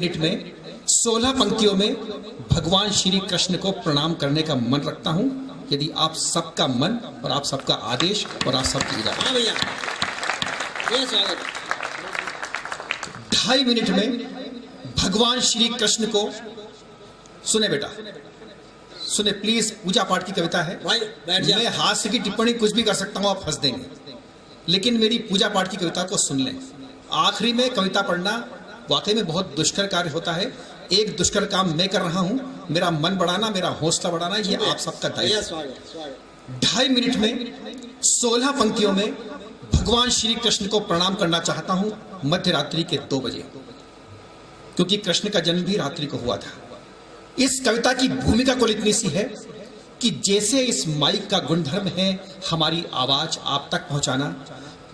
Minute में 16 पंक्तियों में भगवान श्री कृष्ण को प्रणाम करने का मन रखता हूं, यदि आप सबका मन और आप सबका आदेश और आप सबकी इजाजत। हाँ भैया, ये स्वागत। 2.5 मिनट में भगवान श्री कृष्ण को सुने बेटा, सुने प्लीज। पूजा पाठ की कविता है भाई बैठ जा। मैं हास्य की टिप्पणी कुछ भी कर सकता हूं, आप हंस देंगे, लेकिन मेरी पूजा पाठ की कविता को सुन लें। आखिरी में कविता पढ़ना वाकई में बहुत दुष्कर कार्य होता है। एक दुष्कर काम मैं कर रहा हूं, मेरा मन बढ़ाना, मेरा हौसला बढ़ाना, ये आप सबका दायित्व भैया है। स्वागत स्वागत। 2.5 मिनट में 16 पंक्तियों में भगवान श्री कृष्ण को प्रणाम करना चाहता हूं मध्य रात्रि के 2 बजे, क्योंकि कृष्ण का जन्म भी रात्रि को हुआ था। इस कविता की भूमिका कुल इतनी सी है कि जैसे इस माइक का गुणधर्म है हमारी आवाज आप तक पहुंचाना,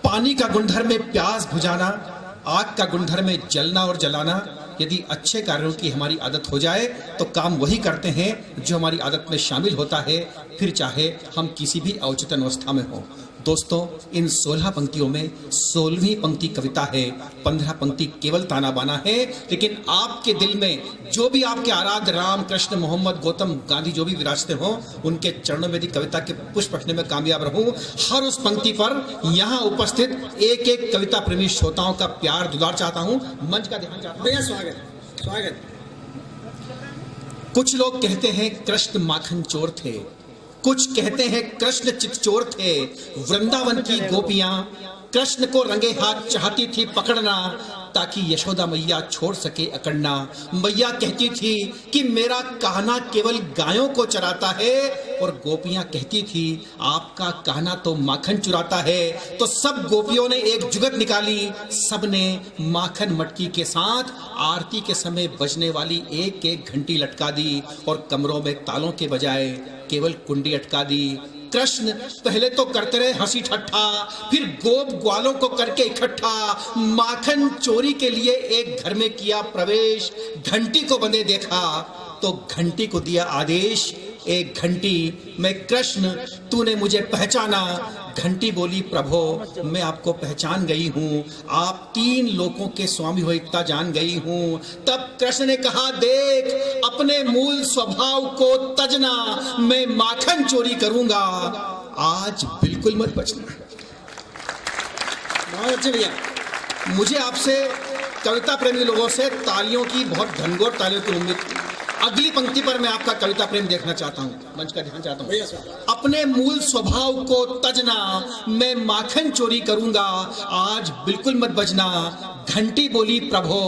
पानी का गुणधर्म है प्यास बुझाना, आग का गुणधर्म है जलना और जलाना। यदि अच्छे कार्यों की हमारी आदत हो जाए तो काम वही करते हैं जो हमारी आदत में शामिल होता है, फिर चाहे हम किसी भी अवचेतन अवस्था में हो। दोस्तों, इन 16 पंक्तियों में 16वीं पंक्ति कविता है, 15 पंक्ति केवल ताना बाना है। लेकिन आपके दिल में जो भी आपके आराध्य राम कृष्ण मोहम्मद गौतम गांधी जो भी विराजते हो, उनके चरणों में यदि कविता के पुष्प रखने में कामयाब रहूं, हर उस पंक्ति पर यहाँ उपस्थित एक एक कविता प्रेमी श्रोताओं का प्यार दुलार चाहता हूं, मंच का ध्यान चाहता हूं। भैया स्वागत स्वागत। कुछ लोग कहते हैं कृष्ण माखन चोर थे, कुछ कहते हैं कृष्ण चितचोर थे। वृंदावन की गोपियां कृष्ण को रंगे हाथ चाहती थी पकड़ना, ताकि यशोदा मैया छोड़ सके अकड़ना। मैया कहती थी कि मेरा कान्हा केवल गायों को चराता है, और गोपियां कहती थी आपका कान्हा तो माखन चुराता है। तो सब गोपियों ने एक जुगत निकाली, सबने माखन मटकी के साथ आरती के समय बजने वाली एक एक घंटी लटका दी, और कमरों में तालों के बजाय केवल कुंडी अटका दी। कृष्ण पहले तो करते रहे हंसी ठट्ठा, फिर गोप ग्वालों को करके इकट्ठा, माखन चोरी के लिए एक घर में किया प्रवेश। घंटी को बंधे देखा तो घंटी को दिया आदेश, एक घंटी मैं कृष्ण तूने मुझे पहचाना। घंटी बोली प्रभो मैं आपको पहचान गई हूँ, आप 3 लोकों के स्वामी हो इतना जान गई हूँ। तब कृष्ण ने कहा देख अपने मूल स्वभाव को तजना, मैं माखन चोरी करूंगा, आज बिल्कुल मत बचना। बहुत अच्छे भैया। मुझे आपसे कविता प्रेमी लोगों से तालियों की, बहुत घनघोर तालियों की उम्मीद थी। अगली पंक्ति पर मैं आपका कविता प्रेम देखना चाहता हूँ, मंच का ध्यान चाहता हूँ। भैया स्वागत। अपने मूल स्वभाव को तजना, मैं माखन चोरी करूंगा, आज बिल्कुल मत बजना। घंटी बोली प्रभो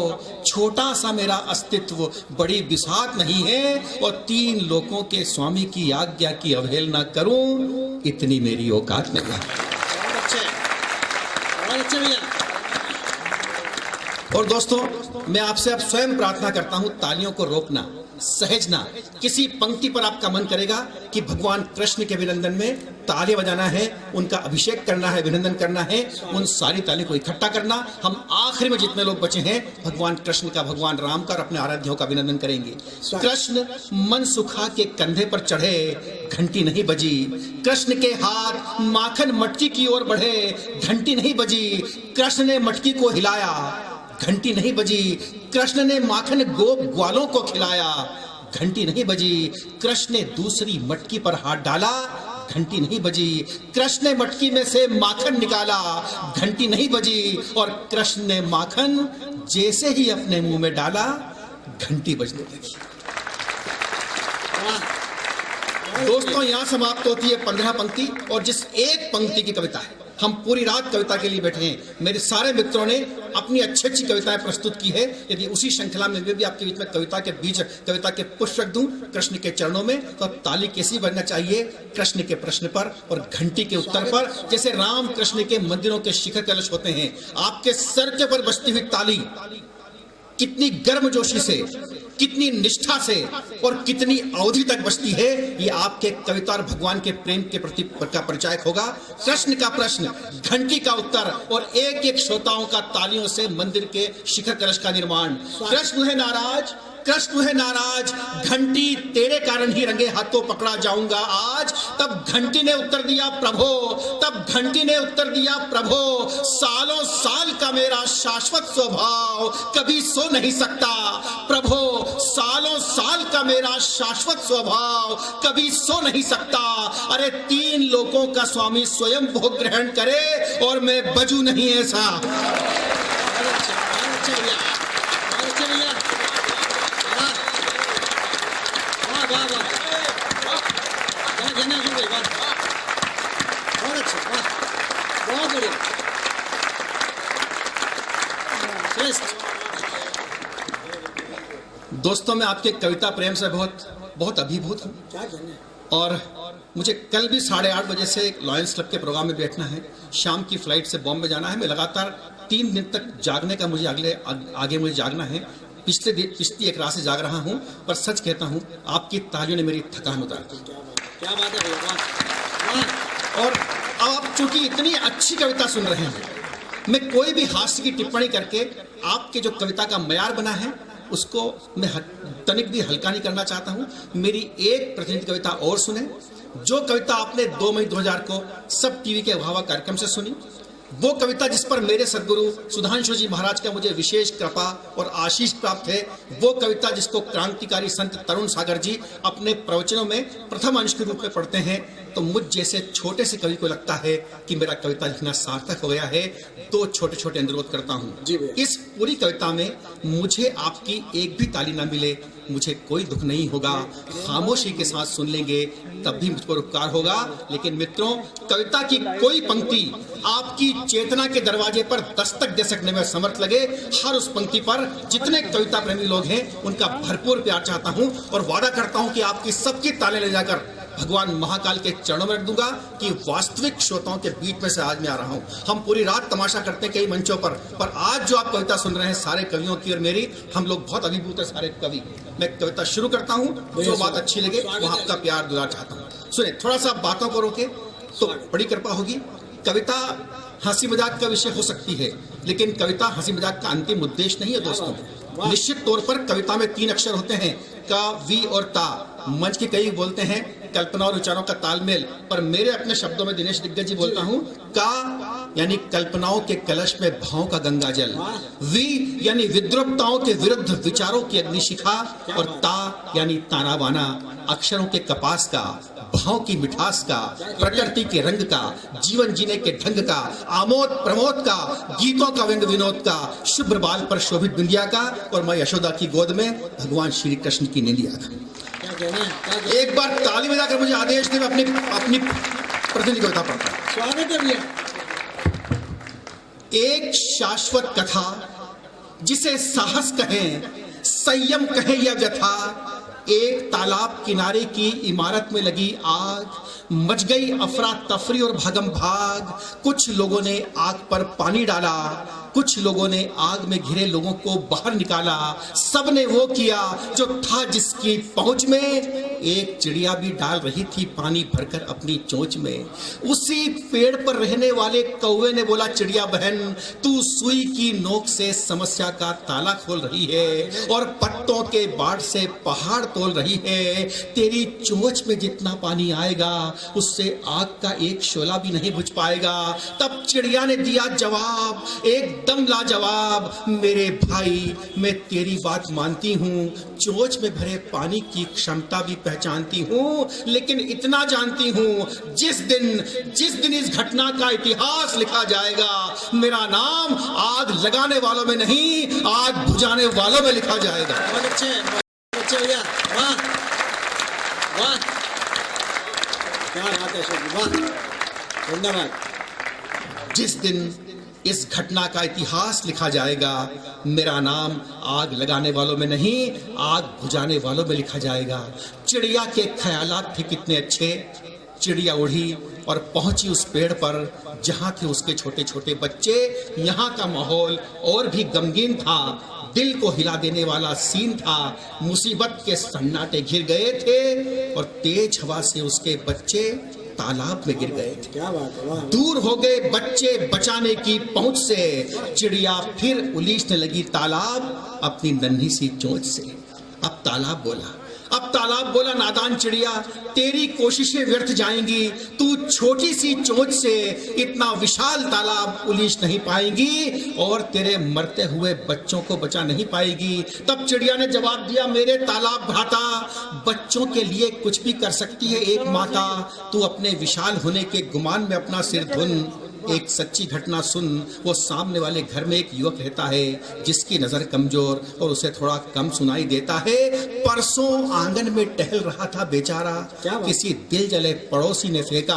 छोटा सा मेरा अस्तित्व बड़ी बिसात नहीं है, और 3 लोकों के स्वामी की आज्ञा की अवहेलना करूं, इतनी मेरी औकात नहीं है। बहुत अच्छे भैया। और दोस्तों, मैं आपसे अब स्वयं प्रार्थना करता हूं तालियों को रोकना, सहेजना। किसी पंक्ति पर आपका मन करेगा कि भगवान कृष्ण के अभिनंदन में ताली बजाना है, उनका अभिषेक करना है, अभिनंदन करना है, उन सारी तालियों को इकट्ठा करना। हम आखिर में जितने लोग बचे हैं भगवान कृष्ण का, भगवान राम का और अपने आराध्यों का अभिनंदन करेंगे। कृष्ण मन सुखा के कंधे पर चढ़े, घंटी नहीं बजी। कृष्ण के हाथ माखन मटकी की ओर बढ़े, घंटी नहीं बजी। कृष्ण ने मटकी को हिलाया, घंटी नहीं बजी। कृष्ण ने माखन गोप ग्वालों को खिलाया, घंटी नहीं बजी। कृष्ण ने दूसरी मटकी पर हाथ डाला, घंटी नहीं बजी। कृष्ण ने मटकी में से माखन निकाला, घंटी नहीं बजी। और कृष्ण ने माखन जैसे ही अपने मुंह में डाला, घंटी बजने लगी। दोस्तों, यहां समाप्त होती है 15 पंक्ति, और जिस एक पंक्ति की कविता है, हम पूरी रात कविता के लिए बैठे हैं। मेरे सारे मित्रों ने अपनी अच्छी अच्छी कविताएं प्रस्तुत की है। यदि उसी श्रृंखला में भी आपके बीच में कविता के बीच कविता के पुष्प रख दूं कृष्ण के चरणों में, तो ताली कैसी बनना चाहिए कृष्ण के प्रश्न पर और घंटी के उत्तर पर। जैसे राम कृष्ण के मंदिरों के शिखर कलश होते हैं, आपके सर के पर बजती हुई ताली कितनी गर्मजोशी से, कितनी निष्ठा से और कितनी अवधि तक बचती है, ये आपके कविता और भगवान के प्रेम के प्रति का परिचायक होगा। कृष्ण का प्रश्न, घंटी का उत्तर, और एक एक श्रोताओं का तालियों से मंदिर के शिखर कलश का निर्माण। कृष्ण है नाराज, कृष्ण है नाराज, घंटी तेरे कारण ही रंगे हाथों पकड़ा जाऊंगा आज। तब घंटी ने उत्तर दिया प्रभो, तब घंटी ने उत्तर दिया प्रभो, सालों साल का मेरा शाश्वत स्वभाव कभी सो नहीं सकता प्रभो, सालों साल का मेरा शाश्वत स्वभाव कभी सो नहीं सकता। अरे 3 लोकों का स्वामी स्वयं भोग ग्रहण करे और मैं बजू नहीं ऐसा। दोस्तों, मैं आपके कविता प्रेम से बहुत अभिभूत हूँ। क्या कहना? और मुझे कल भी 8:30 बजे से एक लॉयंस क्लब के प्रोग्राम में बैठना है, शाम की फ्लाइट से बॉम्बे जाना है। मैं लगातार 3 दिन तक जागने का मुझे आगे मुझे जागना है। पिछली एक रात से जाग रहा हूँ, पर सच कहता हूँ आपकी तालियों ने मेरी थकान उतार दी। क्या बात है भैया। और अब आप चूंकि इतनी अच्छी कविता सुन रहे हैं, मैं कोई भी हास्य की टिप्पणी करके आपके जो कविता का मयार बना है उसको मैं तनिक भी हल्का नहीं करना चाहता हूं। मेरी एक प्रतिनिधि कविता और सुने, जो कविता आपने 2 मई 2000 को सब टीवी के अभावा कार्यक्रम से सुनी, वो कविता जिस पर मेरे सदगुरु सुधांशु जी महाराज का मुझे विशेष कृपा और आशीष प्राप्त है, वो कविता जिसको क्रांतिकारी संत तरुण सागर जी अपने प्रवचनों में प्रथम अंश के रूप में पढ़ते हैं, तो मुझ जैसे छोटे से कवि को लगता है कि मेरा कविता लिखना सार्थक हो गया है। 2 छोटे अनुरोध करता हूँ। इस पूरी कविता में मुझे आपकी एक भी ताली ना मिले, मुझे कोई दुख नहीं होगा, खामोशी के साथ सुन लेंगे तब भी मुझ पर उपकार होगा। लेकिन मित्रों, कविता की कोई पंक्ति आपकी चेतना के दरवाजे पर दस्तक दे सकने में समर्थ लगे, हर उस पंक्ति पर जितने कविता प्रेमी लोग हैं उनका भरपूर प्यार चाहता हूं और वादा करता हूं कि आपकी सबकी ताले ले जाकर भगवान महाकाल के चरणों में रख दूंगा कि वास्तविक श्रोताओं के बीच में से आज मैं आ रहा हूं। हम पूरी रात तमाशा करते हैं कई मंचों पर आज जो आप कविता सुन रहे हैं सारे कवियों की और मेरी, हम लोग बहुत अभिभूत है सारे कवि। मैं कविता शुरू करता हूं, जो बात अच्छी लगे वो आपका प्यार दुलार चाहता हूं। सुने, थोड़ा सा बातों को रोके तो बड़ी कृपा होगी। कविता हंसी मजाक का विषय हो सकती है, लेकिन कविता हंसी मजाक का अंतिम उद्देश्य नहीं है दोस्तों। निश्चित तौर पर कविता में 3 अक्षर होते हैं, का, वी और ता। मंच के कई बोलते हैं कल्पना और विचारों का तालमेल, पर मेरे अपने शब्दों में दिनेश दिग्गज जी बोलता हूँ, का यानी कल्पनाओं के कलश में भावों का गंगा जल, वी यानी विद्रुपताओं के विरुद्ध विचारों की अग्निशिखा, और ता यानी ताना बाना अक्षरों के कपास का, भाव की मिठास का, प्रकृति के रंग का, जीवन जीने के ढंग का, आमोद प्रमोद का, गीतों का व्यंग विनोद का, शुभ्र बाल पर शोभित बिंदिया का, और मैं यशोदा की गोद में भगवान श्री कृष्ण की नीलिया का। एक बार ताली बजाकर मुझे आदेश दे, मैं अपनी प्रतिनिधि कविता पढ़ता हूं। स्वागत है भैया। एक शाश्वत कथा जिसे साहस कहें, संयम कहें या व्यथा, एक तालाब किनारे की इमारत में लगी आग, मच गई अफरा तफरी और भागम भाग। कुछ लोगों ने आग पर पानी डाला, कुछ लोगों ने आग में घिरे लोगों को बाहर निकाला। सबने वो किया जो था जिसकी पहुंच में। एक चिड़िया भी डाल रही थी पानी भरकर अपनी चोंच में। उसी पेड़ पर रहने वाले कौवे ने बोला, चिड़िया बहन तू सुई की नोक से समस्या का ताला खोल रही है और पत्तों के बाढ़ से पहाड़ तोल रही है। तेरी चोंच में जितना पानी आएगा उससे आग का एक शोला भी नहीं बुझ पाएगा। तब चिड़िया ने दिया जवाब, एकदम लाजवाब, मेरे भाई मैं तेरी बात मानती हूँ, चोंच में भरे पानी की क्षमता भी पहचानती हूँ, लेकिन इतना जानती हूँ जिस दिन इस घटना का इतिहास लिखा जाएगा, मेरा नाम आग लगाने वालों में नहीं, आग बुझाने वालों में लिखा जाएगा। बहुत अच्छे भैया, वाह वाह, क्या बात है सर, वाह, धन्यवाद। जिस दिन इस घटना का इतिहास लिखा जाएगा, मेरा नाम आग लगाने वालों में नहीं, आग बुझाने वालों में लिखा जाएगा। चिड़िया के ख्यालात थे कितने अच्छे। चिड़िया उड़ी और पहुंची उस पेड़ पर जहां थे उसके छोटे छोटे बच्चे। यहाँ का माहौल और भी गमगीन था, दिल को हिला देने वाला सीन था। मुसीबत के सन्नाटे घिर गए थे और तेज हवा से उसके बच्चे तालाब में गिर गए थे। क्या बात है, वाह। दूर हो गए बच्चे बचाने की पहुंच से। चिड़िया फिर उलीसने लगी तालाब अपनी नन्ही सी चोंच से। अब तालाब बोला, अब तालाब बोला, नादान चिड़िया, तेरी कोशिशें व्यर्थ जाएंगी, तू छोटी सी चोंच से इतना विशाल तालाब उलीच नहीं पाएगी और तेरे मरते हुए बच्चों को बचा नहीं पाएगी। तब चिड़िया ने जवाब दिया, मेरे तालाब भ्राता, बच्चों के लिए कुछ भी कर सकती है एक माता, तू अपने विशाल होने के गुमान में अपना सिर धुन। एक सच्ची घटना सुन। वो सामने वाले घर में एक युवक रहता है जिसकी नजर कमजोर और उसे थोड़ा कम सुनाई देता है। परसों आंगन में टहल रहा था बेचारा, किसी दिल जले पड़ोसी ने फेंका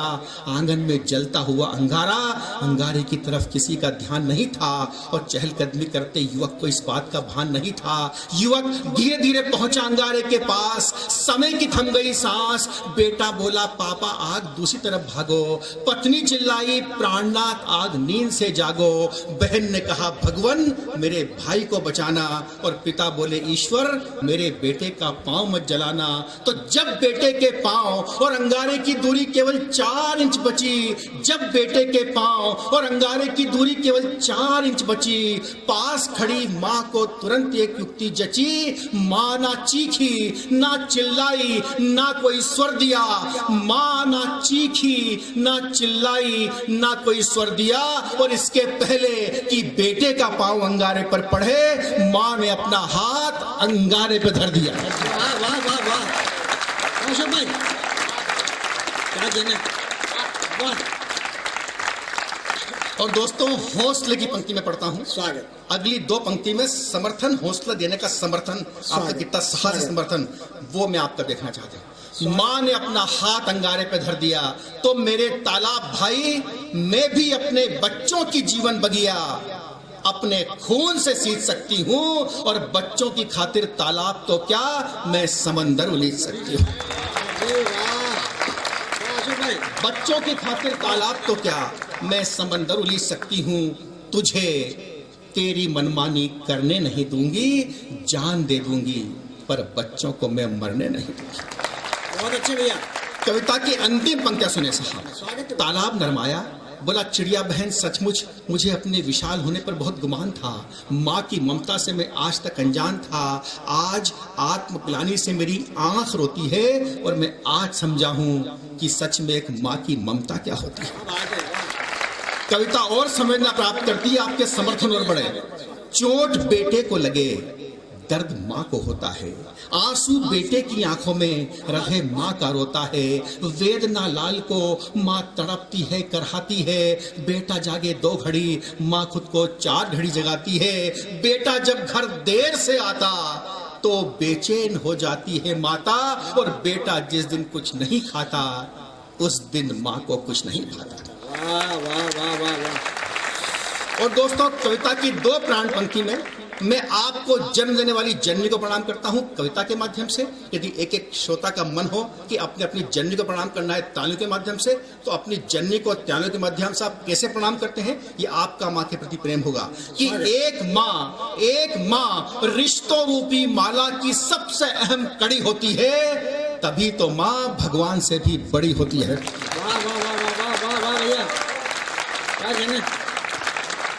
आंगन में जलता हुआ अंगारा। अंगारे की तरफ किसी का ध्यान नहीं था और चहलकदमी करते युवक को इस बात का भान नहीं था। युवक धीरे धीरे पहुंचा अंगारे के पास, समय की थम गई सांस। बेटा बोला, पापा आग दूसरी तरफ भागो। पत्नी चिल्लाई, प्राणनाथ आग नींद से जागो। बहन ने कहा, भगवान मेरे भाई को बचाना। और पिता बोले, ईश्वर मेरे बेटे का पांव मत जलाना। तो जब बेटे के पांव और अंगारे की दूरी केवल 4 इंच बची, जब बेटे के पांव और अंगारे की दूरी केवल 4 इंच बची, पास खड़ी मां को तुरंत एक युक्ति जची। मां ना चीखी ना चिल्लाई ना कोई स्वर दिया, मां ना चीखी ना चिल्लाई ना कोई स्वर दिया। और इसके पहले कि बेटे का पांव अंगारे पर पड़े, मां ने अपना हाथ अंगारे पर धर दिया। वाह वाह वाह वाह, अशोक भाई क्या जने, वाह। और दोस्तों, हौसले की पंक्ति में पढ़ता हूं। स्वागत। अगली 2 पंक्ति में समर्थन, हौसला देने का समर्थन, आपका कितना साहस है समर्थन, वो मैं आपका देखना चाहता हूं। मां ने अपना हाथ अंगारे पे धर दिया, तो मेरे तालाब भाई, मैं भी अपने बच्चों की जीवन बगिया अपने खून से सींच सकती हूं, और बच्चों की खातिर तालाब तो क्या, मैं समंदर उलीच सकती हूं। बच्चों की खातिर तालाब तो क्या, मैं समंदर उलीच सकती हूं। तुझे तेरी मनमानी करने नहीं दूंगी, जान दे दूंगी, पर बच्चों को मैं मरने नहीं दूंगी। बहुत अच्छे भैया। कविता की अंतिम पंक्तियां सुने साहब। तालाब नरमाया, बोला, चिड़िया बहन सचमुच मुझे अपने विशाल होने पर बहुत गुमान था। माँ की ममता से मैं आज तक अनजान था। आज आत्मग्लानि से मेरी आंख रोती है और मैं आज समझा हूं कि सच में एक माँ की ममता क्या होती है। कविता और समझना प्राप्त करती है, आपके समर्थन और बढ़े। चोट बेटे को लगे, दर्द माँ को होता है, आंसू बेटे की आंखों में, हृदय माँ का रोता है। वेदना लाल को माँ तड़पती है, करहाती है। बेटा जागे 2 घड़ी, माँ खुद को 4 घड़ी जगाती है। बेटा जब घर देर से आता तो बेचैन हो जाती है माता, और बेटा जिस दिन कुछ नहीं खाता उस दिन माँ को कुछ नहीं खाता। वाह वाह वाह वाह वाह। और दोस्तों, कविता की 2 प्राण पंक्ति में मैं आपको जन्म देने वाली जननी को प्रणाम करता हूं कविता के माध्यम से। यदि एक एक श्रोता का मन हो कि अपने अपनी जननी को प्रणाम करना है तालियों के माध्यम से, तो अपनी जननी को तालियों के माध्यम से आप कैसे प्रणाम करते हैं, ये आपका माँ के प्रति प्रेम होगा। कि एक माँ रिश्तों रूपी माला की सबसे अहम कड़ी होती है, तभी तो माँ भगवान से भी बड़ी होती है। वाह वाह वाह वाह वाह वाह भैया, क्या जने,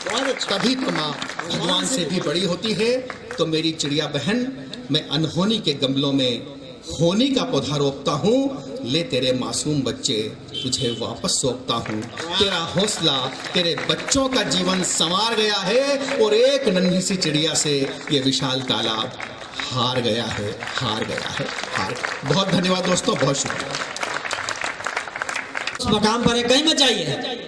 बहुत अच्छा। तभी तो माँ भगवान से भी बड़ी होती है। तो मेरी चिड़िया बहन, मैं अनहोनी के गमलों में होनी का पौधा रोपता हूँ। ले तेरे मासूम बच्चे, तुझे वापस सौंपता हूँ। तेरा हौसला तेरे बच्चों का जीवन संवार गया है, और एक नन्ही सी चिड़िया से ये विशाल तालाब हार गया है, हार गया है, हार। बहुत धन्यवाद दोस्तों, बहुत शुक्रिया। मकाम पर है, कहीं मत जाइए।